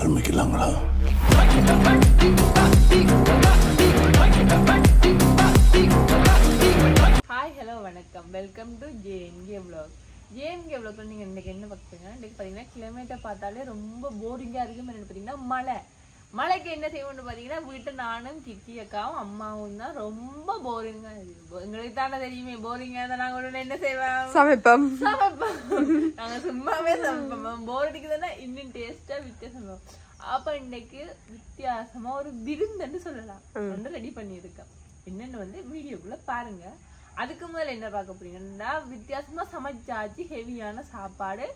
ஆரம்பிக்கலாங்களா? Hi hello வணக்கம், welcome to JMK vlog. JMK vlogல நீங்க இன்னைக்கு என்ன பார்க்குறீங்க? இன்னைக்கு பார்த்தீங்கன்னா கிளைமேட்டை பார்த்தாலே ரொம்ப போரிங்கா இருக்கு. என்ன பார்த்தீங்கன்னா மழைக்கு என்ன செய்வோம்னு பார்த்தீங்கன்னா வீட்டை நானும் கிட்டி அக்காவும் அம்மாவும் தான் ரொம்ப போரிங்கா இருக்கு. எங்களுக்கு தானே தெரியுமே போரிங்கா தான். நாங்க உடனே என்ன செய்வோம்? சமைப்போம். நாங்க சும்மாவே சமைப்போம். போர் அடிக்குதுன்னா இன்னும் டேஸ்டா வித்தியாசம். அப்ப இன்னைக்கு வித்தியாசமா ஒரு விருந்துன்னு சொல்லலாம் ஒன்று ரெடி பண்ணியிருக்கேன். என்னன்னு வந்து வீடியோக்குள்ள பாருங்க. அதுக்கு முதல்ல என்ன பார்க்க போறீங்கன்னா, வித்தியாசமா சமைச்சாச்சு ஹெவியான சாப்பாடு.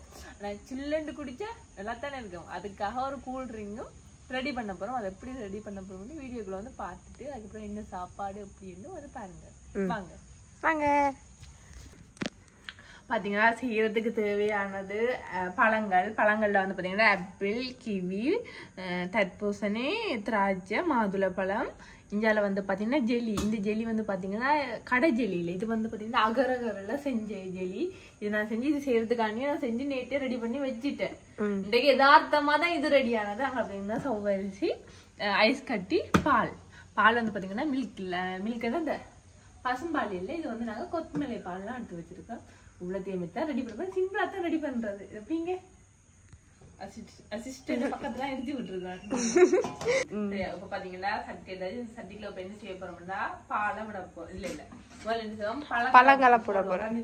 சில்லுண்டு குடிச்சா நல்லா தானே இருக்கும். அதுக்காக ஒரு கூல் ட்ரிங்கும் ரெடி பண்ண போறோம். அதை எப்படி ரெடி பண்ண போறோம்னு வீடியோக்குள்ள வந்து பார்த்துட்டு அதுக்கப்புறம் என்ன சாப்பாடு அப்படின்னு வந்து பாருங்க. வாங்க வாங்க. பாத்தீங்கன்னா செய்யறதுக்கு தேவையானது பழங்கள்ல வந்து பாத்தீங்கன்னா ஆப்பிள், கிவி, தர்பூசணி, திராட்சை, மாதுளப்பழம். இந்தியால வந்து பாத்தீங்கன்னா ஜெல்லி. இந்த ஜெல்லி வந்து பாத்தீங்கன்னா கடை ஜெல்லி இல்லை, இது வந்து பாத்தீங்கன்னா அகரகரில் செஞ்ச ஜெல்லி. இது நான் செஞ்சு இது செய்யறதுக்காண்டி நான் செஞ்சு நேற்றே ரெடி பண்ணி வச்சுட்டேன். இன்றைக்கு யதார்த்தமா தான் இது ரெடி ஆனது. அங்க பாத்தீங்கன்னா சவ்வரிசி, ஐஸ் கட்டி, பால் வந்து பாத்தீங்கன்னா மில்க் இந்த பசும்பால் இல்லை, இது வந்து நாங்க கொத்தமல்லி பால்லாம் எடுத்து வச்சிருக்கோம். உள்ளத்தையும் தான் ரெடி பண்ணுறோம். சிம்பிளா தான் ரெடி பண்றது. எப்படிங்க அசிஸ்டன்ட் பக்கத்துல எழுதி விட்டுருக்காங்க. இப்ப பாத்தீங்கன்னா சட்டிக்குள்ள இப்ப என்ன செய்ய போறோம்னா பாலை விட போறோம். இல்ல முதல்ல என்ன செய்வோம், பழங்களை போட போறோம்.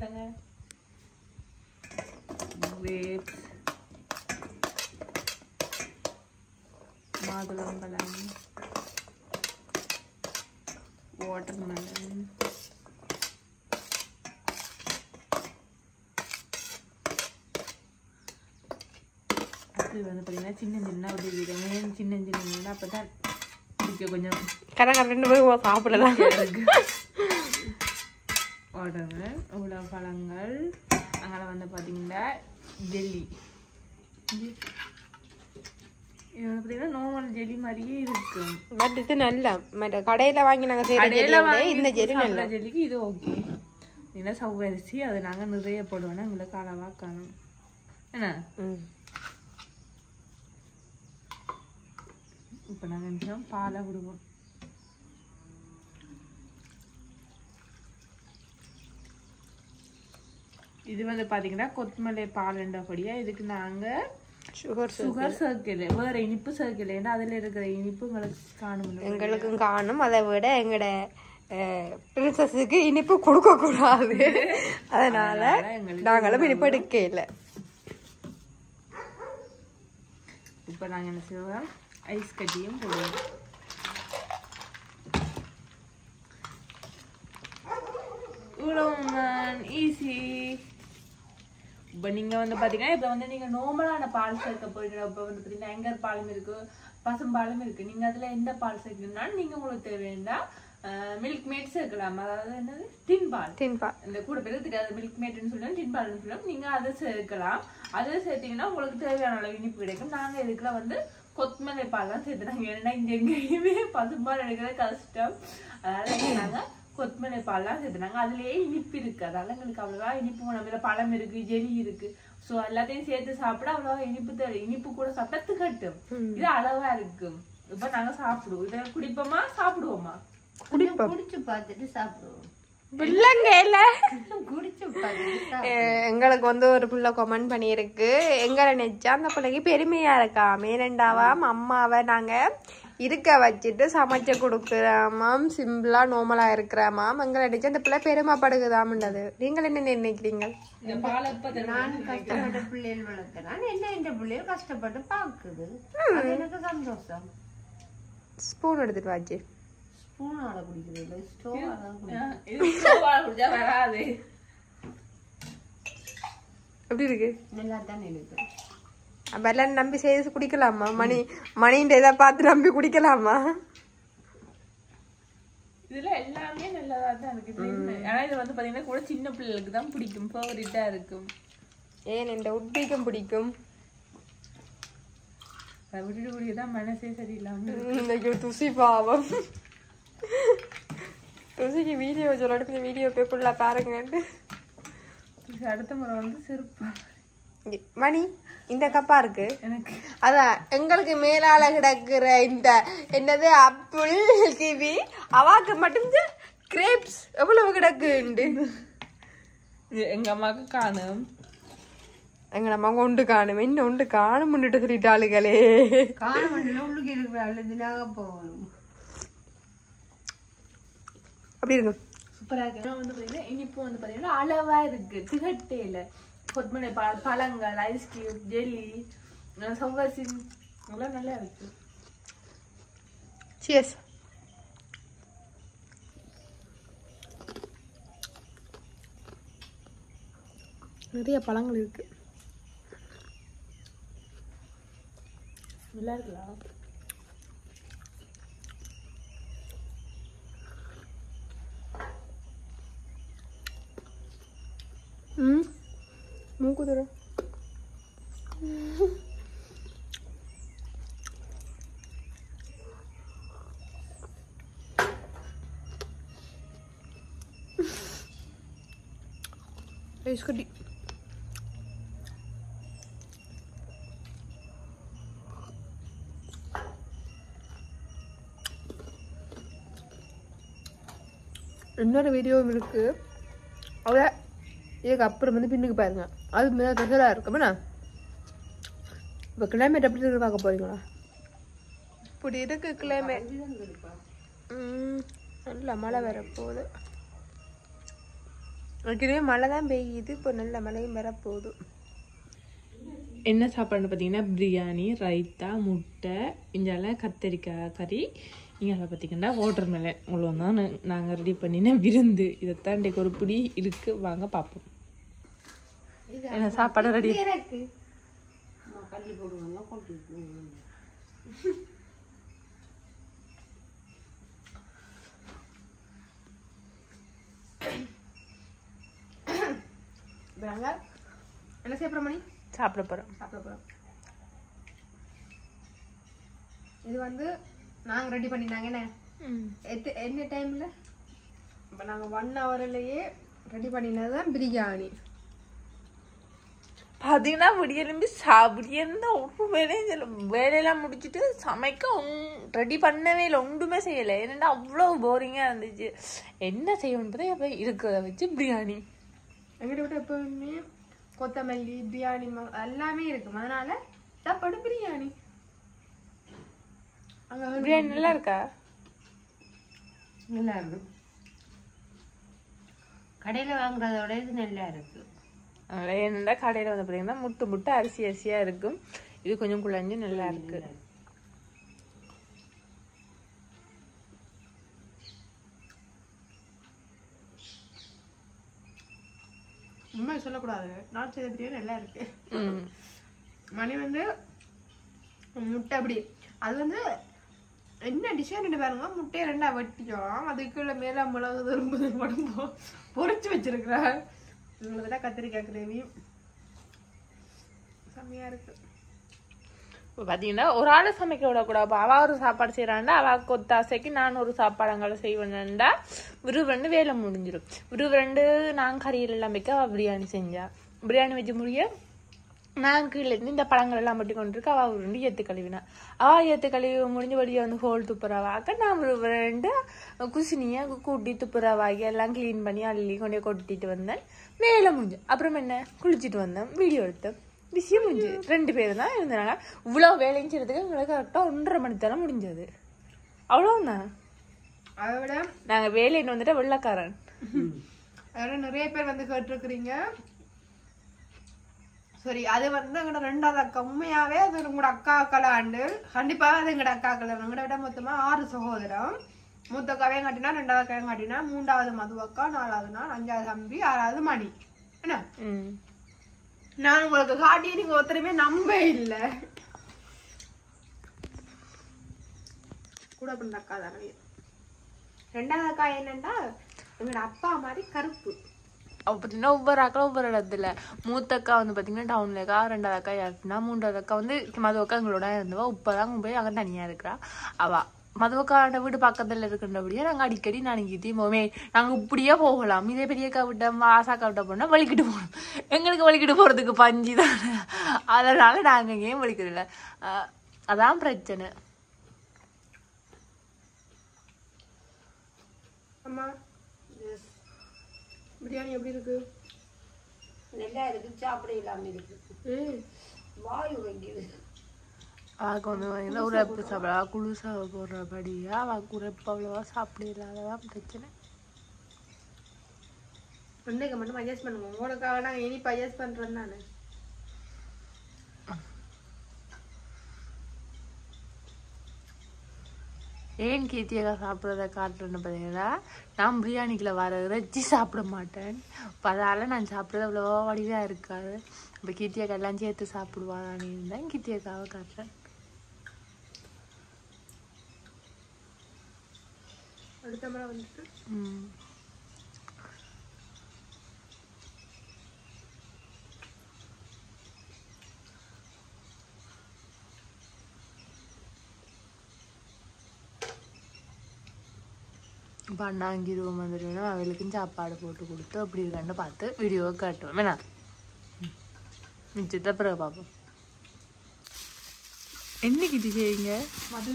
மாதுளம்பழம், வாட்டர்மெலன், வந்து பாத்தீங்கன்னா சின்ன சின்ன ஒரு சின்ன அப்பதான் கொஞ்சம் கரண்டு போய் சாப்பிடலாம். இவ்வளவு பழங்கள். அங்கே வந்து பாத்தீங்கன்னா ஜெல்லி. பாத்தீங்கன்னா நார்மல் ஜெல்லி மாதிரியே இருக்கு. பட் இது நல்லா கடையில வாங்கி நாங்க இந்த ஜெல்லிக்கு இது ஓகே. என்ன சவ்வரிசி அதை நாங்க நிறைய போடுவோம்னா எங்களுக்கு அளவா காணும். என்ன இப்ப நாங்க பாலை விடுவோம். இது வந்து பாத்தீங்கன்னா கொத்தமல்லி பாலுண்டபடியா இதுக்கு நாங்க சுகர் சேர்க்கல, வேற இனிப்பு சேர்க்கல. ஏன்னா அதுல இருக்கிற இனிப்பு எங்களுக்கும் காணும். அதை விட எங்கட பிரின்சஸுக்கு இனிப்பு கொடுக்க கூடாது, அதனால நாங்களும் இனிப்பு எடுக்கல. இப்ப நாங்க என்ன செய்வோம், ஐஸ் கட்டியும் போடுவோம். ஈஸி. இப்ப நீங்க வந்து பாத்தீங்கன்னா இப்ப வந்து நீங்க நார்மலான பால் சேர்க்க போயிட்டு இப்ப வந்து பாத்தீங்கன்னா எங்கர் பாலும் இருக்கு, பசும்பாலும் இருக்கு. நீங்க அதுல எந்த பால் சேர்க்கணும்னாலும் நீங்க உங்களுக்கு தேவையா மில்க் மேட் சேர்க்கலாம். அதாவது என்னது டின்பால். இந்த கூட பேருக்கு அது மில்க் மேட்னு சொல்லலாம், டின்பால்னு சொல்லலாம். நீங்க அதை சேர்க்கலாம். அதை சேர்த்தீங்கன்னா உங்களுக்கு தேவையான அளவு இனிப்பு கிடைக்கும். நாங்க இதுக்குள்ள வந்து கொத்தமல்லி பால் தான் சேர்த்துனாங்க. ஏன்னா இங்க எங்கேயுமே பசும்பால் எடுக்கிறது கஷ்டம், அதனால நாங்க கொத்தமல்லி பால்லாம் சேர்த்துனாங்க. அதுலயே இனிப்பு இருக்கு, அதனால எங்களுக்கு அவ்வளவா இனிப்பு நம்ம பழம் இருக்கு, ஜெலி இருக்கு. சோ எல்லாத்தையும் சேர்த்து சாப்பிட அவ்வளவா இனிப்பு தேவை. இனிப்பு கூட சாப்பிட்டா கட்டும். இது அளவா இருக்கும். இப்ப நாங்க சாப்பிடுவோம். இதை குடிப்போமா சாப்பிடுவோமா? குடிச்சு பார்த்துட்டு சாப்பிடுவோம். எங்களுக்கு வந்து ஒரு புள்ள கமெண்ட் பண்ணிருக்கு, எங்களை நெச்சா அந்த பிள்ளைக்கு பெருமையா இருக்கா. மேலண்டாவாம் அம்மாவை நாங்க இருக்க வச்சுட்டு சமைச்சு கொடுக்குறாமாம், சிம்பிளா நார்மலா இருக்கிறாமாம். எங்களை நினைச்சு அந்த பிள்ளை பெருமைப்படுகுதாம்ன்றது. நீங்கள் என்ன நினைக்கிறீங்க? நான் கஷ்டப்பட்ட பிள்ளைகள் வளர்க்கிறேன், என்ன இந்த பிள்ளைகள் கஷ்டப்பட்டு பாக்குது, எனக்கு சந்தோஷம். ஸ்பூன் எடுத்துட்டு வாச்சு. ஸ்பூனால குடிக்கிறது வராது. எப்படி இருக்கு? நல்லா தானே இருக்கு. அப்ப எல்லாம் நம்பி செய்து குடிக்கலாமா? மணின்ற இதை பார்த்து நம்பி குடிக்கலாமா? இதுல எல்லாமே நல்லதா தான் இருக்கு. ஆனா இது வந்து பாத்தீங்கன்னா கூட சின்ன பிள்ளைகளுக்கு தான் பிடிக்கும், ஃபேவரட்டா இருக்கும். ஏன் இந்த உட்பிக்கும் பிடிக்கும். விட்டுட்டு குடிக்கதான் மனசே சரியில்லாம துசி பாவம். துசிக்கு வீடியோ சொல்லிட்டு வீடியோ போய் ஃபுல்லா பாருங்க. அடுத்த முறை வந்து செருப்பா மணி இந்த கப்பா இருக்கு அதான் எங்களுக்கு மேலால கிடக்குற இந்த என்னது ஆப்பிள் கிவி அவாக்கு மட்டும் கிரேப்ஸ் எவ்வளவு கிடக்குண்டு எங்க அம்மாவுக்கு காணும் எங்க நம்ம ஒன்று காணும் என்ன ஒன்று காணும் முன்னிட்டு சொல்லிட்டாளுகளே உள்ளுக்கு இருக்கிற போகணும் அப்படி இருக்கு சூப்பரா இருக்கு வந்து பாத்தீங்கன்னா இனிப்பு வந்து பாத்தீங்கன்னா அளவா இருக்கு திகட்டையில கொத்தமல்லி பழங்கள் ஐஸ்கிரீம் ஜெல்லி சவ்வரிசி எல்லாம் நல்லா இருக்கு சியர்ஸ் நிறைய பழங்கள் இருக்கு நல்லா இருக்கலாம் மூக்கு தர ஐஸ் கட்டி இன்னொரு வீடியோவும் இருக்கு அவ்வளோ இதுக்கு அப்புறம் வந்து பின்னுக்கு பாருங்க அது மேலே ஸ்பெஷலாக இருக்கும்ண்ணா இப்போ கிளைமேட் எப்படி இருக்கு பார்க்க போறீங்களா இப்படி இருக்கு கிளைமேட் நல்ல மழை வர போகுது ஏற்கனவே மழை தான் பெய்யுது இப்போ நல்ல மழையும் வரப்போகுது என்ன சாப்பாடுன்னு பார்த்தீங்கன்னா பிரியாணி ரைத்தா முட்டை இங்கெல்லாம் கத்தரிக்காய் கறி இங்கே பார்த்தீங்கன்னா வாட்டர் மெலன் இவ்வளோ தான் நாங்கள் ரெடி பண்ணின விருந்து இதைத்தான் இன்றைக்கு ஒரு பிடி இருக்கு வாங்க பார்ப்போம் என்ன சாப்பாடு ரெடி கல்வி போடுவாங்க கொண்டு என்ன செய்ய போகிறோம் மணி சாப்பிட போகிறோம் இது வந்து நாங்கள் ரெடி பண்ணிட்டாங்க என்ன டைமில் இப்போ நாங்கள் 1 ஹவர்லேயே ரெடி பண்ணினது தான் பிரியாணி பார்த்தீங்கன்னா விடியெலும்பி சாப்பிடியிருந்தா ஒரு வேலையெல்லாம் முடிச்சுட்டு சமைக்க ரெடி பண்ணவே இல்லை ஒன்றுமே செய்யலை ஏன்னா அவ்வளோ போரிங்காக இருந்துச்சு என்ன செய்யணும்னு பார்த்தா இருக்கிறத வச்சு பிரியாணி எங்கிட்ட விட்டு எப்பவுமே கொத்தமல்லி பிரியாணி எல்லாமே இருக்கும் அதனால சாப்பாடு பிரியாணி பிரியாணி நல்லா இருக்கா நல்லா இருக்கும் கடையில் வாங்குறதோட இது நல்லா இருக்கு என்னடா கடையில் வந்து பார்த்தீங்கன்னா முட்டு அரிசியாக இருக்கும் இது கொஞ்சம் குழஞ்சு நல்லா இருக்கு உண்மை சொல்லக்கூடாது நான் செய்த பிரியாணி நல்லா இருக்கு மணி வந்து முட்டை அப்படி அது வந்து என்ன டிசைன் பாருங்க முட்டையை 2 வெட்டிக்கும் அதுக்குள்ள மேல மிளகு திரும்ப உடம்பு பொறிச்சு வச்சிருக்கிறா இவ்வளவுதான் கத்திரிக்காய் கிரேவி செம்மையா இருக்கு இப்போ பார்த்தீங்கன்னா ஒரு ஆளை சமைக்க விடக்கூடாது அவள் ஒரு சாப்பாடு செய்கிறாண்டா அவள் கொத்தாசைக்கு நான் ஒரு சாப்பாடுங்களை செய்வேன்டா விறுவிரண்டு வேலை முடிஞ்சிடும் விறுவிரண்டு நான் கறியில் எல்லாம் வைக்க அவள் பிரியாணி செஞ்சா பிரியாணி வச்சு முடிய நான் கீழே இருந்து இந்த பழங்கள் எல்லாம் பட்டி கொண்டிருக்க அவள் உருண்டு ஏற்று கழுவினா அவள் ஏற்று கழுவி முடிஞ்ச வழியை வந்து ஹோல் துப்புரவாக்க நான் விறுவிரண்டு குசினியை கூட்டி துப்புரவாகி எல்லாம் க்ளீன் பண்ணி அள்ளி கொண்டே கொட்டிட்டு வந்தேன் வேலை முடிஞ்சு அப்புறம் என்ன குளிச்சுட்டு வந்தேன் வீடியோ எடுத்தேன் விஷயம் முடிஞ்சு 2 பேரும் தான் இருந்தாங்க இவ்வளோ வேலையும் செய்யறதுக்கு எங்களுக்கு கரெக்டாக 1.5 மணி நேரம் முடிஞ்சது அவ்வளோதான் அதை விட நாங்கள் வேலைன்னு வந்துட்டு வெள்ளக்காரன் அதோட நிறைய பேர் வந்து கேட்டிருக்கிறீங்க சரி அது வந்து எங்களோட 2வது அக்கா உண்மையாவே அது உங்களோட அக்காக்களாண்டு கண்டிப்பாக அது எங்களோட அக்காக்கள் எங்களோட விட மொத்தமா 6 சகோதரம் மூத்த அக்காவையும் காட்டினா 2வது அக்காவையும் காட்டினா 3வது மது அக்கா 4வது நான் 5வது தம்பி 6வது மணி என்ன நான் உங்களுக்கு காட்டி நீங்க ஒருத்தருமே நம்ப இல்ல கூட பண்ண அக்கா தானே 2வது அக்கா என்னன்னா எங்களோட அப்பா மாதிரி கருப்பு பார்த்தீங்கன்னா ஒவ்வொரு அக்கா ஒவ்வொரு இடத்துல மூத்த அக்கா வந்து பார்த்தீங்கன்னா டவுன்ல இருக்கா 2வது அக்கா யாருன்னா 3வது அக்கா வந்து மது அக்கா எங்களோட இருந்தவா இப்போதான் போய் அங்கே தனியாக இருக்கிறா அவள் மதுவக்காவோட வீடு பக்கத்துல இருக்கின்றபடியே நாங்க அடிக்கடி நான் போமே நாங்க இப்படியே போகலாம். இதே பெரியக்கா விட்ட ஆசாக்கா விட்ட போனா வலிக்கிட்டு போகணும். எங்களுக்கு வலிக்கிட்டு போறதுக்கு பஞ்சு தானே, அதனால நாங்க எங்கேயும் வலிக்கிறதில்ல. அதான் பிரச்சனை. அம்மா பிரியாணி எப்படி இருக்கு? நல்லா இருக்கு, சாப்பிட இல்லாம இருக்கு, வாயு வைக்குது. அவளுக்கு வந்து பார்த்தீங்கன்னா உரைப்பு சாப்பிடா குளிசா போடுறபடியா அவளுக்கு உரைப்பு அவ்வளோவா சாப்பிட இல்லாததான் பிரச்சனை. இன்னைக்கு மட்டும் அட்ஜஸ்ட் பண்ணுவோம். உங்களுக்காக நாங்கள் இனிப்பு அட்ஜஸ்ட் பண்ணுறேன் நான். ஏன் கீர்த்தியக்கா சாப்பிட்றத காட்டுறேன்னு பார்த்தீங்கன்னா, நான் பிரியாணிக்குள்ள வர இறைச்சி சாப்பிட மாட்டேன். இப்போ அதால் நான் சாப்பிட்றது அவ்வளோவா வடிவாக இருக்காது. இப்போ கீர்த்தியக்கா எல்லாம் சேர்த்து சாப்பிடுவான்னு இருந்தேன் கீர்த்தியக்காவை காட்டுறேன். அடுத்த முறை வந்துட்டு இப்போ அண்ணாங்கி ரூம் வந்துடுவேன்னா அவளுக்கும் சாப்பாடு போட்டு கொடுத்து அப்படி இருக்கான்னு பார்த்து வீடியோவை காட்டுவோம். வேணா மிச்சத்தை பிறகு பார்ப்போம். என்னைக்கு இது செய்யுங்க? மது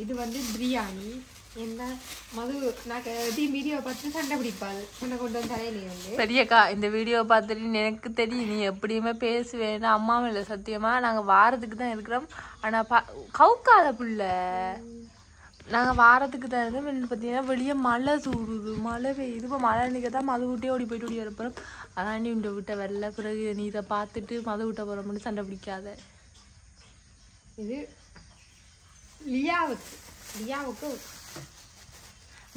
இது வந்து பிரியாணி. என்ன மது நான் வீடியோ பார்த்து சண்டை பிடிப்பாள். சண்டை கொண்டு வந்து தலையிலேயே வந்து பெரியக்கா இந்த வீடியோ பார்த்துட்டு எனக்கு தெரியும் நீ எப்படியுமே பேசுவேன்னு. அம்மாவும் இல்லை சத்தியமா நாங்கள் வாரத்துக்கு தான் இருக்கிறோம். ஆனால் கவுக்காத புள்ள நாங்கள் வாரத்துக்கு தான் இருக்கோம். பார்த்தீங்கன்னா வெளியே மழை சூடுது, மழை பெய்யுது. இப்போ மழை நிற்க தான் மது விட்டே ஓடி போயிட்டு ஓடி வரப்போகிறோம். அதாண்டி இந்த விட்ட வரல. பிறகு நீ இதை பார்த்துட்டு மது விட்ட போகிற மட்டும் சண்டை பிடிக்காத. இது லியாவுக்கு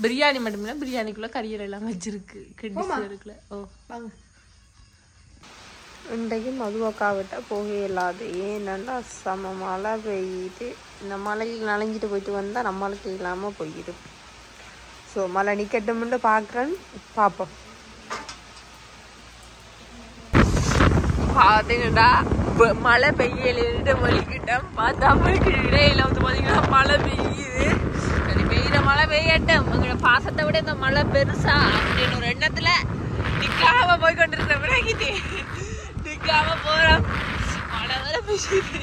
பிரியாணி மட்டும் இல்லை, பிரியாணிக்குள்ள கறியல் எல்லாம் வச்சிருக்கு இருக்குல்ல. ஓ வாங்க. இன்றைக்கு மதுவக்கா விட்டால் போக இல்லாது. ஏன்னா செம மழை பெய்யுது. இந்த மழையில் நனைஞ்சிட்டு போயிட்டு வந்தால் நம்மளுக்கு இல்லாமல் போயிடும். ஸோ மழை நிற்கட்டும்னு பார்க்குறேன், பார்ப்போம். பார்த்தீங்கடா மழை பெய்யலிட்டு வலிக்கிட்டேன். பார்த்தா நம்மளுக்கு இடையில வந்து பார்த்தீங்கன்னா மழை பெய்யுது. சரி பெய்யுற மழை பெய்யட்டும், உங்களோட பாசத்தை விட இந்த மழை பெருசா அப்படின்னு ஒரு எண்ணத்துல நிக்காம போய் கொண்டிருக்கிற பிறகு நிக்காம போறோம். மழை வேற பெய்யுது,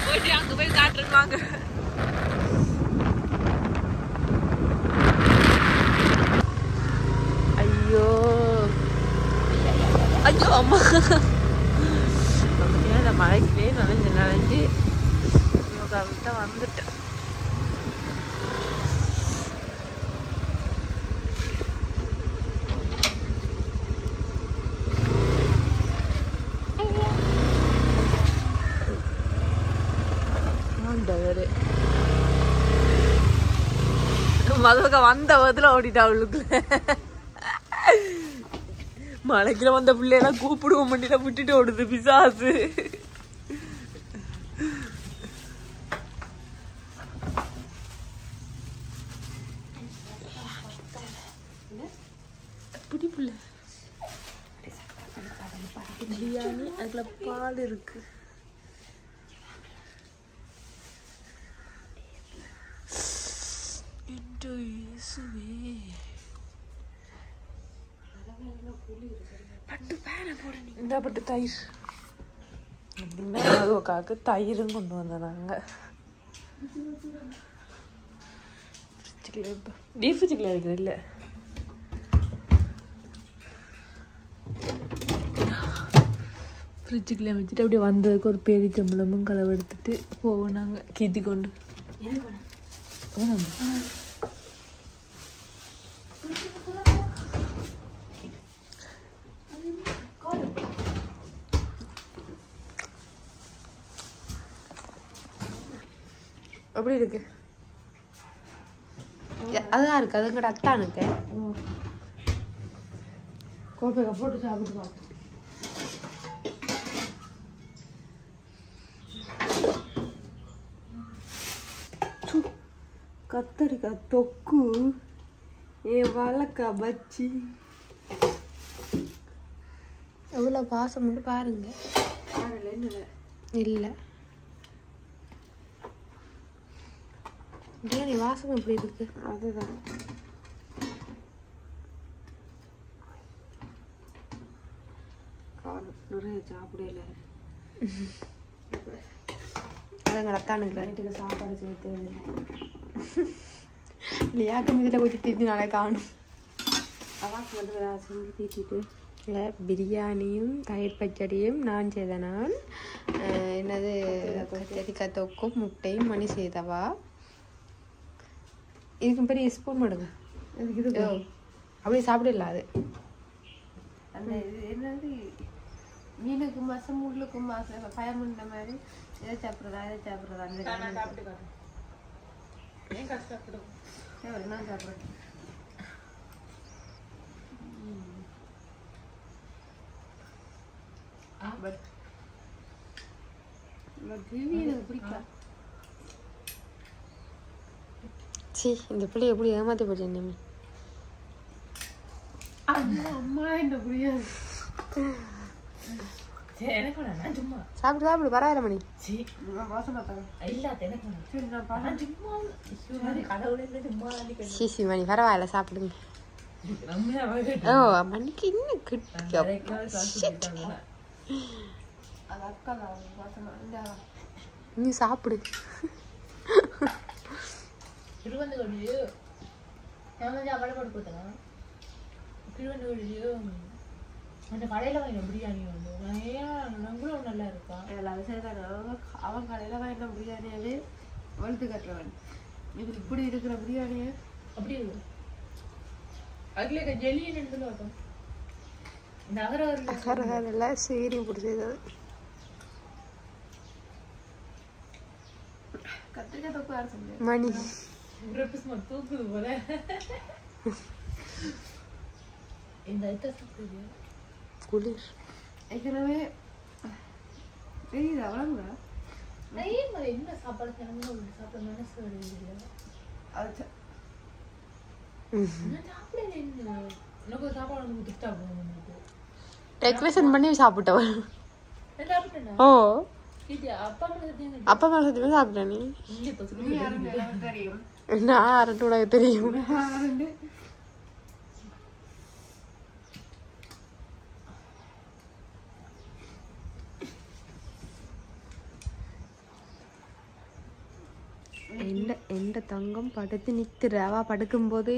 போயிட்டு அங்க போய் காட்டுறேன் வாங்க. ஐயோ ஐயோ அம்மா, இந்த மழைக்கிலே நனைஞ்சு யோகா விட்டு வந்துட்டேன். மதுவக்கா வந்த வதுல ஓடிட்டா அவளுக்குள்ள. மலைக்குள்ள வந்த பிள்ளையெல்லாம் கூப்பிடுவோம் மண்டியில விட்டுட்டு ஓடுது பிசாசு. பிடிப்புல பிரியாணி அதுல பால் இருக்கு. இந்த பட்டு தயிர் அப்படின்னா அதுக்காக தயிரும் கொண்டு வந்தோம் நாங்கள். டீப் ஃப்ரிட்ஜுக்குள்ள இருக்குது இல்லை. ஃப்ரிட்ஜுக்குள்ளே வச்சுட்டு அப்படியே வந்ததுக்கு ஒரு பெரிய சம்பளமும் களவு எடுத்துட்டு போவோம் நாங்கள் கீத்தி கொண்டு. எப்படி இருக்கு? அதான் இருக்கு, அது கூட அத்தானுக்கு கோப்பையை போட்டு சாப்பிட்டு பார்ப்போம். கத்தரிக்காய் தொக்கு, வாழைக்காய் பச்சி, எவ்வளோ பாசம் மட்டும் பாருங்க. இல்லை பிரியாணி வாசனை எப்படி இருக்கு? அதுதான் நிறைய சாப்பிடல. அதான் ரத்தானுக்கு நைட்டுக்கு சாப்பாடு சேர்த்து இல்லையாக்கும் இதில் போய் திட்டி நாளே காணும். அவாக்கு வந்து செஞ்சு தீட்டிட்டு இல்லை பிரியாணியும் தயிர் பச்சடியும் நான் செய்த நான் என்னது கத்திரிக்காய் தொக்கும் முட்டையும் மணி செய்தவா. இதுக்கு பெரிய ஸ்பூன் மடுங்க. இது அப்படி சாப்பிடல அது. அந்த இது என்னது மீனுக்கு மாசம் முள்ளுக்கு மாசம் பயம் இந்த மாதிரி எதை சாப்பிட்றதா எதை சாப்பிட்றதா நான் சாப்பிடுறேன். பிடிக்கும். சீ இந்த பிள்ளை எப்படி ஏமாத்தி போச்சு நம்ம. அம்மா என்ன புரியாது. சாப்பிடு சாப்பிடு பரவாயில்ல மணி. சீசி மணி பரவாயில்ல சாப்பிடுங்க. ஓ மணிக்கு இன்னும் நீ சாப்பிடு. அந்த கடையில வாங்கின பிரியாணி வந்து நம்மளும் நல்லா இருக்கும். அவன் கடையில வாங்கின பிரியாணியாவே வலுத்து கட்டுறவன். இது இப்படி இருக்கிற பிரியாணிய அப்படி இருக்கும். அதுல ஜெல்லி இருக்கும். நகரெல்லாம் சீரி பிடிச்சது. கத்திரிக்காய் தொக்கு யார் செஞ்சு மணி தூக்குது போல. இந்த குளிர் ஏற்கனவே தெரியுது அவ்வளோங்க. என்ன சாப்பாடு சாப்பிட மனசு வருது. அது எனக்கு சாப்பாடு கொடுத்துட்டா டெக்கரேஷன் பண்ணி சாப்பிட்டவன். ஓ அப்பா மேல சத்தியமா சாப்பிட்டேன். நீ யாரும் தெரியும். நான் அரண்டு உனக்கு தெரியும். எந்த தங்கம் படுத்து நிற்கிற. அவ படுக்கும்போது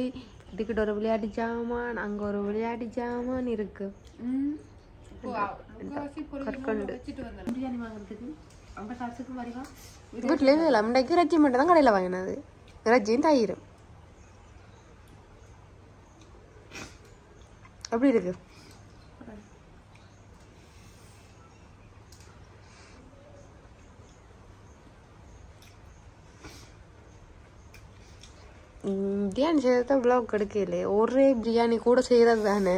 இதுக்கிட்ட ஒரு விளையாட்டு ஜாமான் அங்கே ஒரு விளையாட்டு ஜாமான் இருக்கு. பிரியாணி வாங்குறதுக்கு அந்த காசுக்கு வரைவா வீட்டிலே இல்லை. முன்னைக்கு இறைச்சி மட்டும் தான் கடையில் வாங்கினது. இறைச்சியும் தயிரும் எப்படி இருக்கு? பிரியாணி செய்யறத விளாக் எடுக்கல. ஒரே பிரியாணி கூட செய்யறது தானே.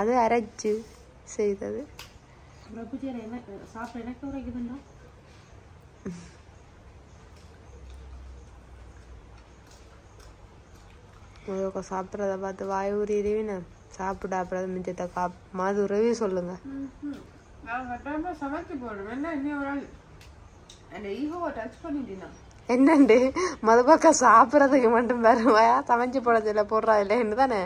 அது அரைச்சு செய்தது. சாப்பிட்றத பார்த்து வாய் ஊறிடுவீன்னு சாப்பிட அப்புறம் மிச்சத்தை மாது உறவே சொல்லுங்க. சமைச்சு போடுவேன். என்னண்டு மதுபாக்கா சாப்பிட்றதுக்கு மட்டும் பெருமையா சமைச்சு போடல போடுறா இல்லைன்னு தானே.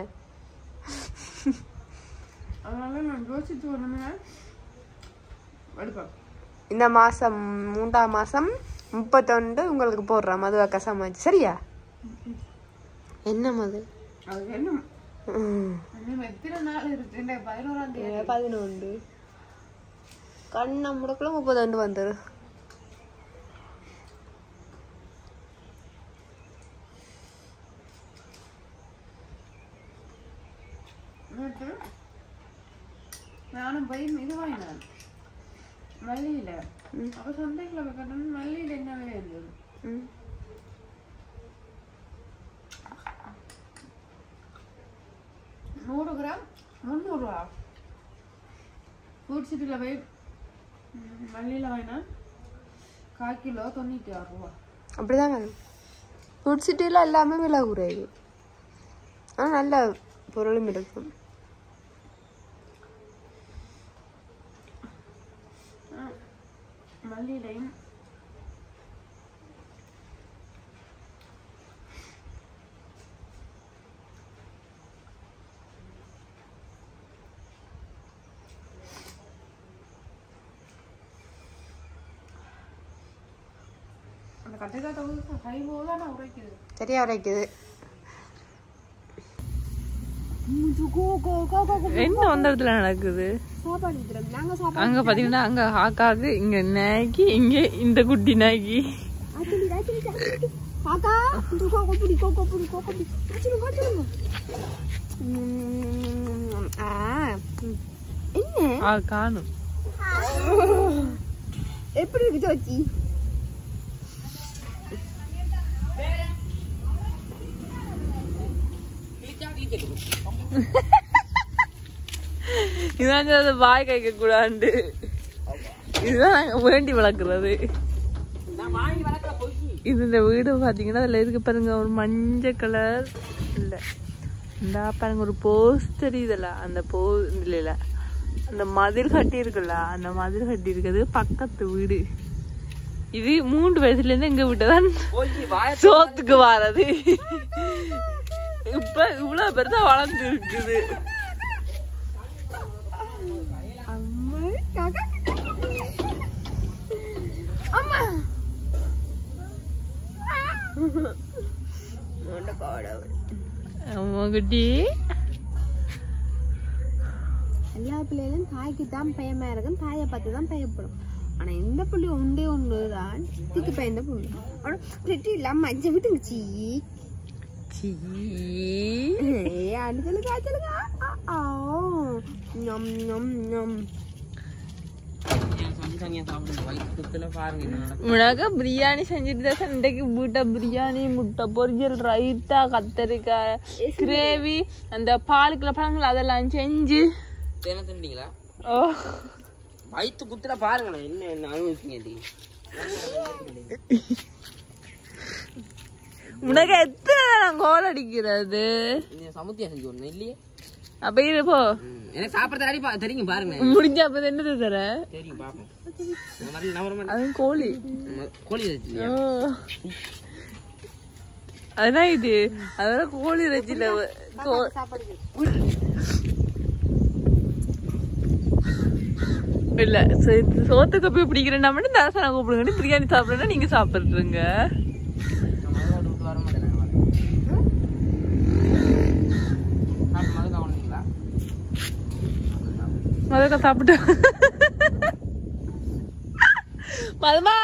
இந்த மாசம் 3ஆம் மாசம் 31 உங்களுக்கு போடுறேன் மதுபாக்கா சமைச்சு. சரியா? என்ன மது 11 கண்ண முடக்குள்ள 32 வந்துரு. நானும் போய் இது வாங்கினேன் மல்லியில. அப்ப சந்தைக்குள்ள கட்டணும். மல்லியில என்ன விலை இருந்தது? 100 கிராம் 300 ரூபா. ஃப்ரூட் சிட்டில போய் மல்லியில வாங்கினா 1/4 கிலோ 96 ரூபா. அப்படிதான் வேணும். ஃப்ரூட் சிட்டியில் எல்லாமே விலை குறையுது. ஆனால் நல்ல பொருளும் இருக்கும். மல்லியிலையும் அந்த கட்டைக்காய் தொகுதி கை போதான் உரைக்குது. சரியா உரைக்குது. என்ன அந்த இடத்துல நடக்குது? அங்க பாத்தீங்கன்னா அங்க ஆக்காக்கு, இங்க நாய்க்கு, இங்க இந்த குட்டி நாய்க்கு. என்ன காணும் எப்படி இருக்கு ஜோச்சி? இதான் வாய் கைக்க கூடாது. இதுதான் நாங்க வேண்டி வளர்க்கறது. இது இந்த வீடு பாத்தீங்கன்னா அதுல இருக்கு பாருங்க, ஒரு மஞ்சள் கலர் இல்ல இந்த பாருங்க ஒரு போஸ்டர். இதுல அந்த இல்ல அந்த மதில் கட்டி இருக்குல்ல, அந்த மதில் கட்டி இருக்கிறது பக்கத்து வீடு. இது 3 வயசுல இருந்து எங்க வீட்டுதான் சோத்துக்கு வாரது. இப்ப இவ்வளவு பெருசா வளர்ந்து இருக்குது. குட்டி எல்லா பிள்ளைகளும் தாய்க்கு தான் பயமா இருக்கும், தாயை பார்த்து தான் பயப்படும். ஆனா இந்த புள்ளி ஒன்றுதான் இதுக்கு பயந்த புள்ளி. இல்லாம மஞ்ச விட்டுங்கச்சி உனக்கு பிரியாணி செஞ்சுட்டு தான் இன்றைக்கு வீட்டை பிரியாணி, முட்டை பொரியல், ரைத்தா, கத்தரிக்காய் கிரேவி, அந்த பாலுக்குள்ள பழங்கள் அதெல்லாம் செஞ்சு வயிற்று குத்துல பாருங்க என்ன அனுபவிப்பீங்க. உனக்கு எத்தனை நான் கோல் அடிக்கிறது சமுத்தியா செஞ்சு ஒண்ணு இல்லையே. அப்ப இது போ எனக்கு சாப்பிடறது தெரியும் பாருங்க. முடிஞ்ச அப்ப என்னது தர தெரியும் பாப்போம். அது கோழி கோழி அதான் இது அதெல்லாம் கோழி இறைச்சியில இல்ல சோத்துக்கு போய் பிடிக்கிறேன்னா மட்டும் தரசனா கூப்பிடுங்க. பிரியாணி சாப்பிடுறேன்னா நீங்க சாப்பிடுறீங்க. மதுக்கா சாப்பிட்டு மதுமா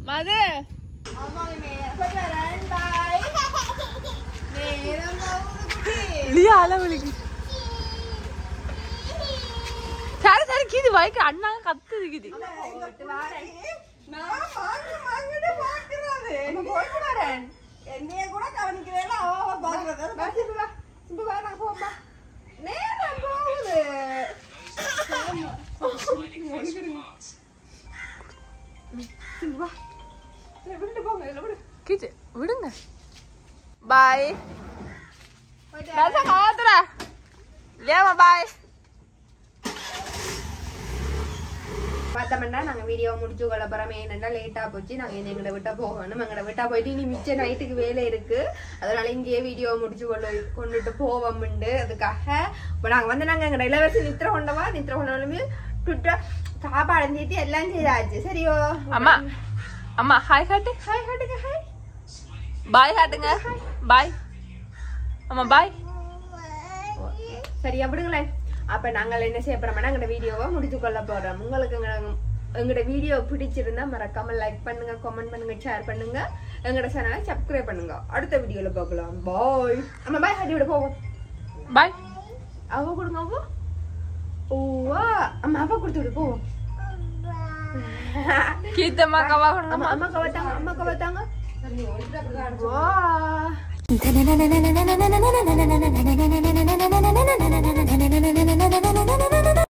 மது அளவலிக்கு சரி சரி கீது வாய்க்கு அண்ணா கத்து இருக்குது. என்னைய கூட கவனிக்கிறேன். விடுங்க. பாய் பாய். பார்த்தோம்னா நாங்க வீடியோ முடிச்சு கொள்ள போறோம். ஏன்னா லேட்டா போச்சு. நாங்க எங்களை விட்டா போகணும். எங்களை விட்டா போயிட்டு இனி மிச்ச நைட்டுக்கு வேலை இருக்கு. அதனால இங்கேயே வீடியோ முடிச்சு கொண்டுட்டு போவோம்ண்டு. அதுக்காக இப்ப நாங்க எங்க இளவரசி நித்திர கொண்டவாலுமே சாப்பாடு தீட்டி எல்லாம் செய்தாச்சு. சரியோ அம்மா அம்மா ஹாய் காட்டு. ஹாய் காட்டுங்க. ஹாய் பாய் காட்டுங்க. பாய் அம்மா பாய். சரியா விடுங்களேன். அப்ப நாங்கள் என்ன செய்ய போறோம்னா எங்களோட வீடியோவை முடிச்சு கொள்ள போறோம். உங்களுக்கு எங்களோட வீடியோ பிடிச்சிருந்தா மறக்காம லைக் பண்ணுங்க, கமெண்ட் பண்ணுங்க, ஷேர் பண்ணுங்க, எங்களோட சேனலை சப்ஸ்கிரைப் பண்ணுங்க. அடுத்த வீடியோல பார்க்கலாம். பாய். அம்மா பாய் ஹாடி விட போவோம். பாய். அவ கொடுங்க. அவ ஓவா அம்மா அவ கொடுத்து விடு போவோம். கீதம்மா கவா கொடுங்க. அம்மா கவத்தாங்க. அம்மா கவத்தாங்க. வா